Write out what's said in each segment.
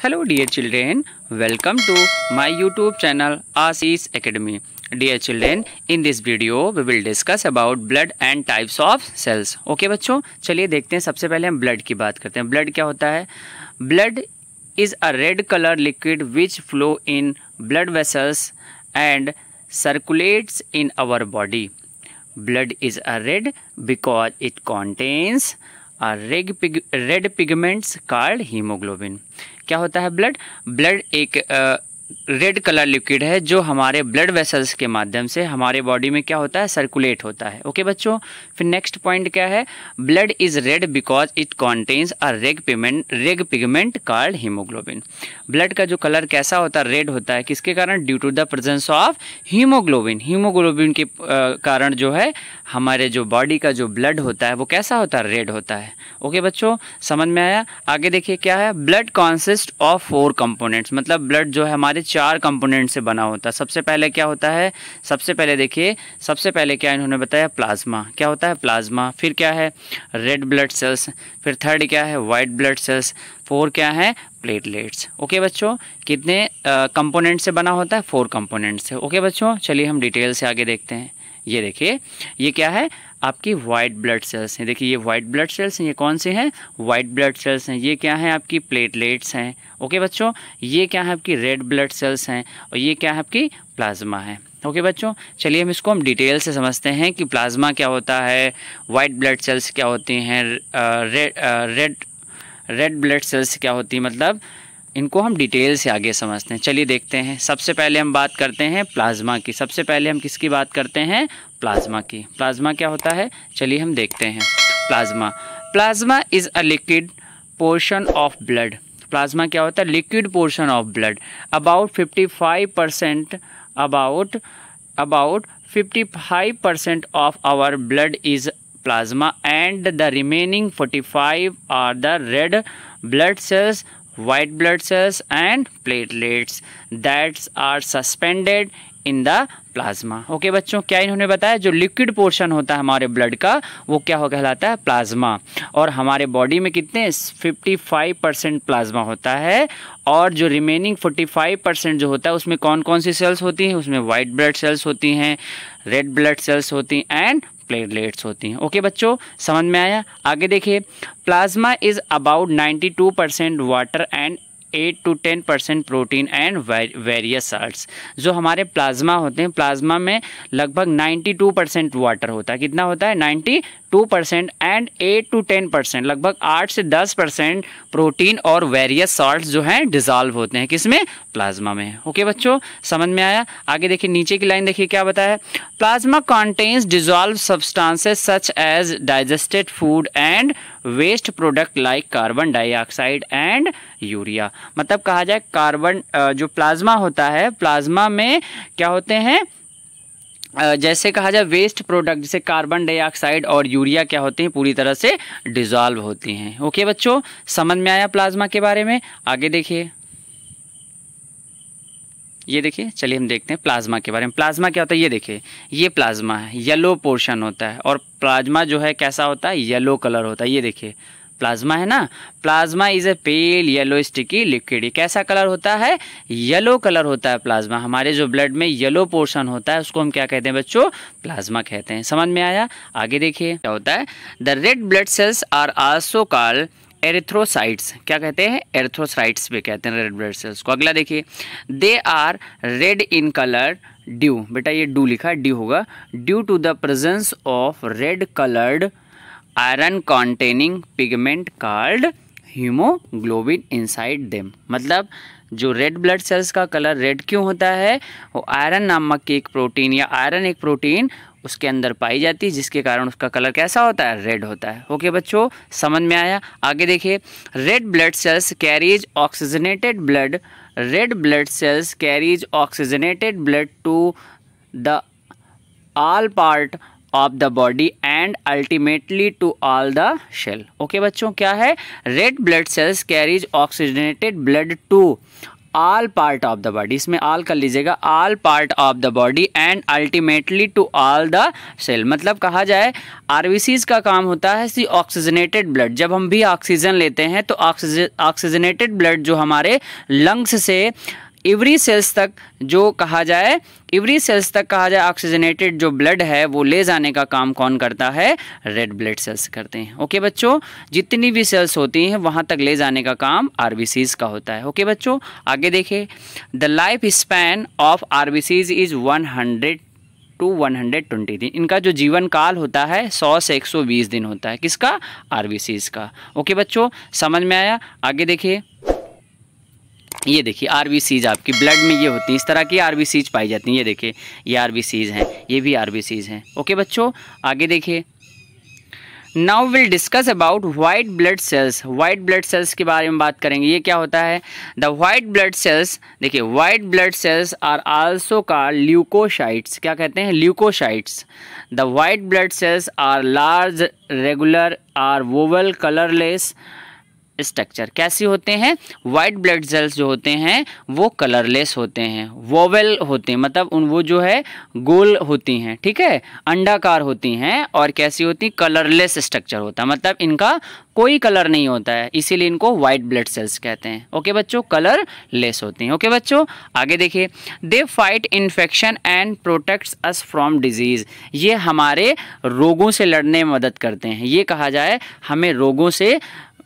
Hello dear children, welcome to my YouTube channel Ashish Academy. Dear children, in this video we will discuss about blood and types of cells. Okay बच्चों, चलिए देखते हैं। सबसे पहले हम blood की बात करते हैं। ब्लड क्या होता है? Blood is a red color liquid which flow in blood vessels and circulates in our body. Blood is a red because it contains a red pigments called hemoglobin. क्या होता है ब्लड? ब्लड एक red colour liquid है जो हमारे blood vessels के माध्यम से हमारे बॉडी में क्या होता है, सर्कुलेट होता है। ओके बच्चों, फिर नेक्स्ट पॉइंट क्या है? Blood is red because it contains a red pigment called haemoglobin. Blood का जो कलर कैसा होता है, रेड होता है। किसके कारण? Due to the presence of haemoglobin. Haemoglobin के कारण जो है हमारे जो बॉडी का जो ब्लड होता है वो कैसा होता है, रेड होता है। ओके बच्चों, समझ में आया? आगे देखिए क्या है। ब्लड कॉन्सिस्ट ऑफ 4 कंपोनेंट्स, मतलब ब्लड जो है हमारे 4 कंपोनेंट से बना होता है। सबसे पहले क्या होता है? सबसे पहले देखिए, सबसे पहले क्या इन्होंने बताया, प्लाज्मा। क्या होता है? प्लाज्मा। फिर क्या है? Red blood sales. फिर थर्ड क्या है? White blood sales. 4 क्या है? प्लेटलेट्स। ओके बच्चों, कितने कंपोनेंट से बना होता है? 4 कंपोनेंट से। ओके बच्चों, चलिए हम डिटेल से आगे देखते हैं। ये देखिए, ये क्या है? आपकी वाइट ब्लड सेल्स हैं। देखिए ये वाइट ब्लड सेल्स हैं। ये कौन से हैं? वाइट ब्लड सेल्स हैं। ये क्या है? आपकी प्लेटलेट्स हैं। ओके बच्चों, ये क्या है? आपकी रेड ब्लड सेल्स हैं। और ये क्या है? आपकी प्लाज्मा है। ओके बच्चों, चलिए हम डिटेल से समझते हैं कि प्लाज्मा क्या होता है, वाइट ब्लड सेल्स क्या होती हैं, रेड ब्लड सेल्स क्या होती है, मतलब इनको हम डिटेल से आगे समझते हैं। चलिए देखते हैं। सबसे पहले हम बात करते हैं प्लाज्मा की। सबसे पहले हम किसकी बात करते हैं? प्लाज्मा की। प्लाज्मा क्या होता है? चलिए हम देखते हैं। Plasma is a liquid portion of blood. Plasma क्या होता है? Liquid portion of blood. About 55% of our blood is plasma and the remaining 45 are the red blood cells, white blood cells and platelets that are suspended in the plasma. Okay बच्चों, क्या इन्होंने बताया? जो liquid portion होता है हमारे blood का वो क्या हो कहलाता है? प्लाज्मा। और हमारे बॉडी में कितने 55% प्लाज्मा होता है। और जो रिमेनिंग 45% जो होता है उसमें कौन कौन सी सेल्स होती हैं? उसमें वाइट ब्लड सेल्स होती हैं, रेड ब्लड सेल्स होती हैं एंड प्लेटलेट्स होती हैं। ओके बच्चों, समझ में आया? आगे देखिए, plasma is about 92% water and 8 to 10% protein and various salts. जो हमारे प्लाज्मा होते हैं, प्लाज्मा में लगभग 92% वाटर होता है। कितना होता है? 92% एंड 8 to 10%, लगभग 8 से 10% प्रोटीन और वेरियस साल्ट्स जो हैं डिजॉल्व होते हैं। किसमें? प्लाज्मा में। ओके बच्चों, समझ में आया? आगे देखिए, नीचे की लाइन देखिए क्या बताया। Plasma contains dissolved substances such as digested food and waste product like carbon dioxide and urea. मतलब कहा जाए कार्बन जो प्लाज्मा होता है, प्लाज्मा में क्या होते हैं, जैसे कहा जाए वेस्ट प्रोडक्ट जैसे कार्बन डाइऑक्साइड और यूरिया क्या होते हैं, पूरी तरह से डिजॉल्व होती हैं। ओके बच्चों, समझ में आया प्लाज्मा के बारे में? आगे देखिए, ये देखिए, चलिए हम देखते हैं प्लाज्मा के बारे में। प्लाज्मा क्या होता है? ये देखिए, ये प्लाज्मा है, येलो पोर्शन होता है। और प्लाज्मा जो है कैसा होता है? येलो कलर होता है। ये देखिए प्लाज्मा है ना। Plasma is a pale yellow sticky liquid. कैसा कलर होता है? येलो कलर होता है प्लाज्मा। हमारे जो ब्लड में येलो पोर्शन होता है उसको हम क्या कहते हैं बच्चों? प्लाज्मा कहते हैं। समझ में आया? आगे देखिए क्या होता है। The red blood cells are also called erythrocytes. क्या कहते हैं? एरिथ्रोसाइट्स भी कहते हैं रेड ब्लड सेल्स को। अगला देखिए, they are red in colour due. बेटा ये डू लिखा है, ड्यू होगा। Due to the presence of red coloured iron containing pigment called haemoglobin inside them. मतलब जो रेड ब्लड सेल्स का कलर रेड क्यों होता है? वो आयरन नामक की एक प्रोटीन या आयरन एक प्रोटीन उसके अंदर पाई जाती है जिसके कारण उसका कलर कैसा होता है? रेड होता है। ओके बच्चों, समझ में आया? आगे देखिए, red blood cells carries oxygenated blood. Red blood cells carries oxygenated blood to the all part of the body and ultimately to all the cell. Okay बच्चों, क्या है? Red blood cells carries oxygenated blood to all part of the body, इसमें all कर लीजिएगा, all part of the body and ultimately to all the cell. मतलब कहा जाए RBCs का काम होता है सी ऑक्सीजनेटेड ब्लड, जब हम भी ऑक्सीजन लेते हैं तो ऑक्सीजनेटेड ब्लड जो हमारे लंग्स से एवरी सेल्स तक, जो कहा जाए एवरी सेल्स तक कहा जाए ऑक्सीजनेटेड जो ब्लड है वो ले जाने का काम कौन करता है, रेड ब्लड सेल्स करते हैं। ओके बच्चों, जितनी भी सेल्स होती हैं वहाँ तक ले जाने का काम आरबीसीज का होता है। ओके बच्चों, आगे देखिए, the life span of RBCs is 100 to 120 दिन। इनका जो जीवन काल होता है 100 से 120 दिन होता है, किसका, आरबीसीज का। ओके बच्चों, समझ में आया। आगे देखिए, ये देखिए आरबीसीज आपकी ब्लड में ये होती हैं, इस तरह की आरबीसीज पाई जाती हैं। ये देखिए ये आरबीसीज हैं, ये भी आरबीसीज हैं। ओके बच्चों, आगे देखिए, now will discuss about white blood cells. White blood cells के बारे में बात करेंगे। ये क्या होता है, द वाइट ब्लड सेल्स, देखिए white blood cells are also called leukocytes. क्या कहते हैं, leukocytes. The white blood cells are large regular or oval colourless structure. कैसी होते हैं, वाइट ब्लड सेल्स जो होते हैं वो कलरलेस होते हैं, वोवेल होते हैं, मतलब वो जो है गोल होती हैं, ठीक है, अंडाकार होती हैं, और कैसी होती, कलरलेस स्ट्रक्चर होता है, मतलब इनका कोई कलर नहीं होता है, इसीलिए इनको वाइट ब्लड सेल्स कहते हैं। ओके बच्चों, कलरलेस होती हैं। ओके बच्चों, आगे देखिए, they fight infection and protects us from disease. ये हमारे रोगों से लड़ने में मदद करते हैं। ये कहा जाए हमें रोगों से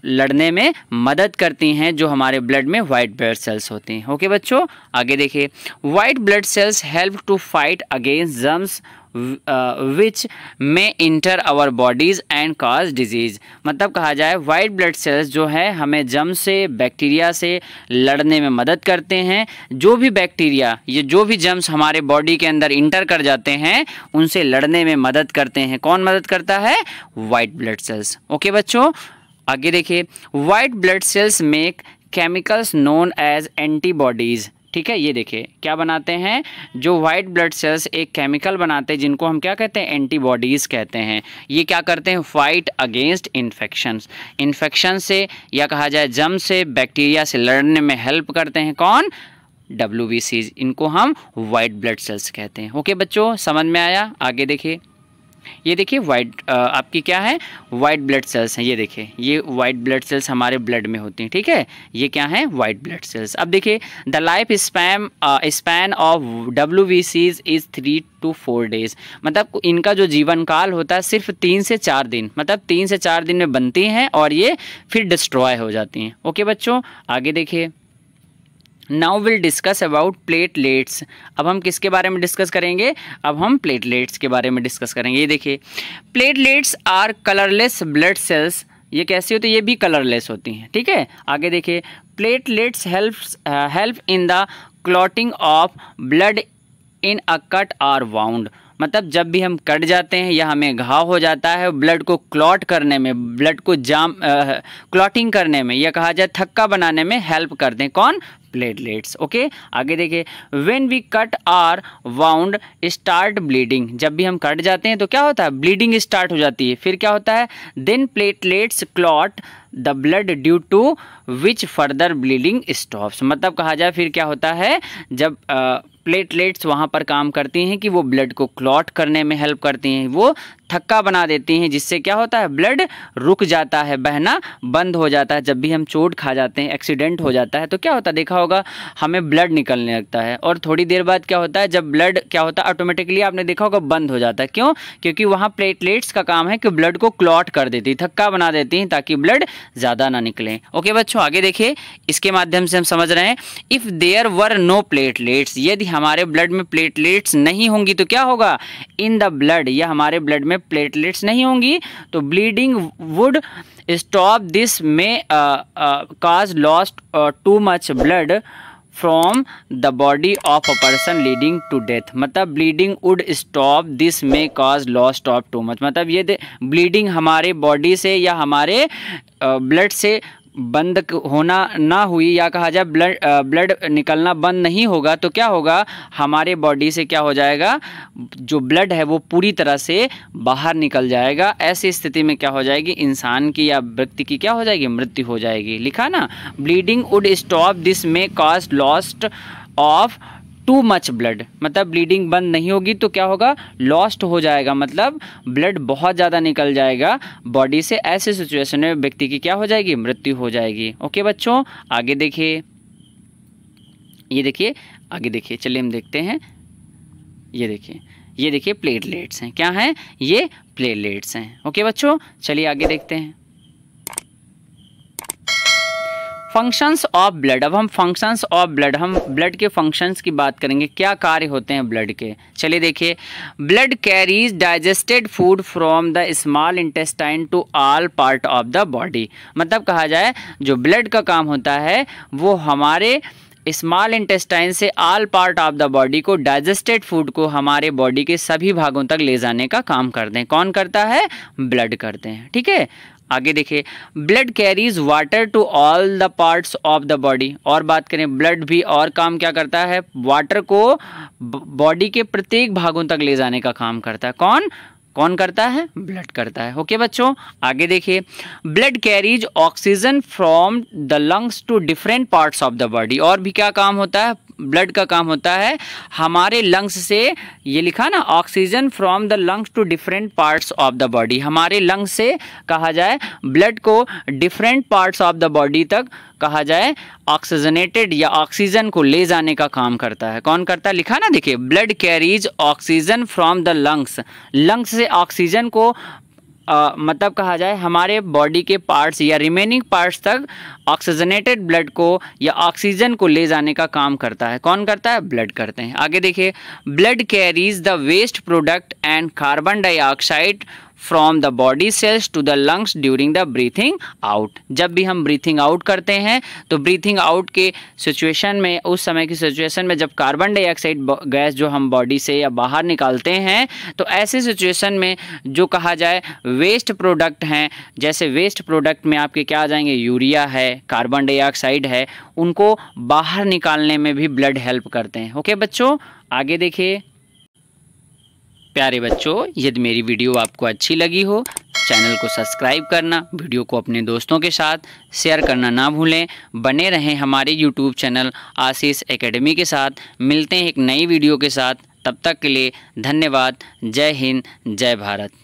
लड़ने में मदद करती हैं जो हमारे ब्लड में वाइट ब्लड सेल्स होती हैं। ओके बच्चों, आगे देखिए, white blood cells help to fight against germs which में enter our bodies and cause disease. मतलब कहा जाए वाइट ब्लड सेल्स जो है हमें जर्म से, बैक्टीरिया से लड़ने में मदद करते हैं। जो भी बैक्टीरिया, ये जो भी जर्म्स हमारे बॉडी के अंदर इंटर कर जाते हैं उनसे लड़ने में मदद करते हैं। कौन मदद करता है, वाइट ब्लड सेल्स। ओके बच्चों, आगे देखिए, white blood cells make chemicals known as antibodies. ठीक है, ये देखिए क्या बनाते हैं, जो वाइट ब्लड सेल्स एक केमिकल बनाते हैं जिनको हम क्या कहते हैं, एंटीबॉडीज़ कहते हैं। ये क्या करते हैं, फाइट अगेंस्ट इन्फेक्शंस, इन्फेक्शन से या कहा जाए जर्म से, बैक्टीरिया से लड़ने में हेल्प करते हैं। कौन, WBCs, इनको हम वाइट ब्लड सेल्स कहते हैं। ओके बच्चों, समझ में आया। आगे देखिए, ये देखिए वाइट आपकी क्या है, वाइट ब्लड सेल्स हैं। ये देखिए ये वाइट ब्लड सेल्स हमारे ब्लड में होती हैं, ठीक है, ये क्या है, वाइट ब्लड सेल्स। अब देखिए, the life span of WBCs is 3 to 4 days। मतलब इनका जो जीवन काल होता है सिर्फ 3 से 4 दिन, मतलब 3 से 4 दिन में बनती हैं और ये फिर डिस्ट्रॉय हो जाती हैं। ओके बच्चों, आगे देखिए, now will discuss about platelets. अब हम किसके बारे में डिस्कस करेंगे, अब हम प्लेटलेट्स के बारे में डिस्कस करेंगे। ये देखिए, platelets are colourless blood cells. ये कैसी होती है, ये भी कलरलेस होती हैं, ठीक है। आगे देखिए, platelets help in the clotting of blood in a cut or wound. मतलब जब भी हम कट जाते हैं या हमें घाव हो जाता है, ब्लड को क्लॉट करने में, ब्लड को क्लॉटिंग करने में, या कहा जाए थक्का बनाने में हेल्प करते हैं। कौन, प्लेटलेट्स। ओके, आगे देखिए, when we cut or wound start bleeding. जब भी हम कट जाते हैं तो क्या होता है, ब्लीडिंग स्टार्ट हो जाती है। फिर क्या होता है, then platelets clot the blood due to which further bleeding stops. मतलब कहा जाए फिर क्या होता है, जब प्लेटलेट्स वहाँ पर काम करती हैं कि वो ब्लड को क्लॉट करने में हेल्प करती हैं, वो थक्का बना देती हैं, जिससे क्या होता है, ब्लड रुक जाता है, बहना बंद हो जाता है। जब भी हम चोट खा जाते हैं, एक्सीडेंट हो जाता है तो क्या होता है, देखा होगा हमें ब्लड निकलने लगता है, और थोड़ी देर बाद क्या होता है, जब ब्लड क्या होता है ऑटोमेटिकली आपने देखा होगा बंद हो जाता है। क्यों, क्योंकि वहाँ प्लेटलेट्स का काम है कि ब्लड को क्लॉट कर देती है, थक्का बना देती हैं ताकि ब्लड ज़्यादा ना निकले। ओके बच्चों, आगे देखिए, इसके माध्यम से हम समझ रहे हैं, if there were no platelets, यदि हमारे ब्लड में प्लेटलेट्स नहीं होंगी तो क्या होगा, इन द ब्लड, या हमारे ब्लड में प्लेटलेट्स नहीं होंगी तो bleeding would stop. This may cause lost too much blood from the body of a person leading to death. मतलब bleeding would stop, this may cause lost of too much. मतलब ये bleeding हमारे body से या हमारे blood से बंद होना ना हुई या कहा जाए ब्लड निकलना बंद नहीं होगा तो क्या होगा, हमारे बॉडी से क्या हो जाएगा, जो ब्लड है वो पूरी तरह से बाहर निकल जाएगा। ऐसी स्थिति में क्या हो जाएगी, इंसान की या व्यक्ति की क्या हो जाएगी, मृत्यु हो जाएगी। लिखा ना, ब्लीडिंग वुड स्टॉप, दिस में cause lost of too much blood, मतलब ब्लीडिंग बंद नहीं होगी तो क्या होगा, लॉस्ट हो जाएगा, मतलब ब्लड बहुत ज़्यादा निकल जाएगा बॉडी से। ऐसे सिचुएशन में व्यक्ति की क्या हो जाएगी, मृत्यु हो जाएगी। ओके बच्चों, आगे देखिए, ये देखिए आगे देखिए, चलिए हम देखते हैं। ये देखिए प्लेटलेट्स हैं, क्या हैं, ये प्लेटलेट्स हैं। ओके बच्चों, चलिए आगे देखते हैं। फंक्शंस ऑफ ब्लड, अब हम फंक्शंस ऑफ ब्लड, हम ब्लड के फंक्शंस की बात करेंगे, क्या कार्य होते हैं ब्लड के। चलिए देखिए, blood carries digested food from the small intestine to all part of the body, मतलब कहा जाए जो ब्लड का काम होता है वो हमारे स्मॉल इंटेस्टाइन से all part of the body को, डाइजेस्टेड फूड को हमारे बॉडी के सभी भागों तक ले जाने का काम करते हैं। कौन करता है, ब्लड करते हैं। ठीक है, आगे देखिए, blood carries water to all the parts of the body, और बात करें ब्लड भी और काम क्या करता है, वाटर को बॉडी के प्रत्येक भागों तक ले जाने का काम करता है। कौन करता है, ब्लड करता है। ओके बच्चों, आगे देखिए, blood carries oxygen from the lungs to different parts of the body, और भी क्या काम होता है, ब्लड का काम होता है हमारे लंग्स से, ये लिखा ना, oxygen from the lungs to different parts of the body, हमारे लंग्स से कहा जाए ब्लड को different parts of the body तक कहा जाए ऑक्सीजनेटेड या ऑक्सीजन को ले जाने का काम करता है। कौन करता है, लिखा ना, देखिए, blood carries oxygen from the lungs, lungs से ऑक्सीजन को मतलब कहा जाए हमारे बॉडी के पार्ट्स या रिमेनिंग पार्ट्स तक ऑक्सीजनेटेड ब्लड को या ऑक्सीजन को ले जाने का काम करता है। कौन करता है, ब्लड करते हैं। आगे देखिए, blood carries the waste product and carbon dioxide from the body cells to the lungs during the breathing out, जब भी हम ब्रीथिंग आउट करते हैं तो ब्रीथिंग आउट के सिचुएशन में, उस समय की सिचुएशन में जब कार्बन डाइऑक्साइड गैस जो हम बॉडी से या बाहर निकालते हैं, तो ऐसे सिचुएशन में जो कहा जाए वेस्ट प्रोडक्ट हैं, जैसे वेस्ट प्रोडक्ट में आपके क्या आ जाएंगे, यूरिया है, कार्बन डाइऑक्साइड है, उनको बाहर निकालने में भी ब्लड हेल्प करते हैं। ओके बच्चों, आगे देखिए। प्यारे बच्चों, यदि मेरी वीडियो आपको अच्छी लगी हो, चैनल को सब्सक्राइब करना, वीडियो को अपने दोस्तों के साथ शेयर करना ना भूलें। बने रहें हमारे यूट्यूब चैनल आशीष एकेडमी के साथ। मिलते हैं एक नई वीडियो के साथ, तब तक के लिए धन्यवाद। जय हिंद, जय भारत।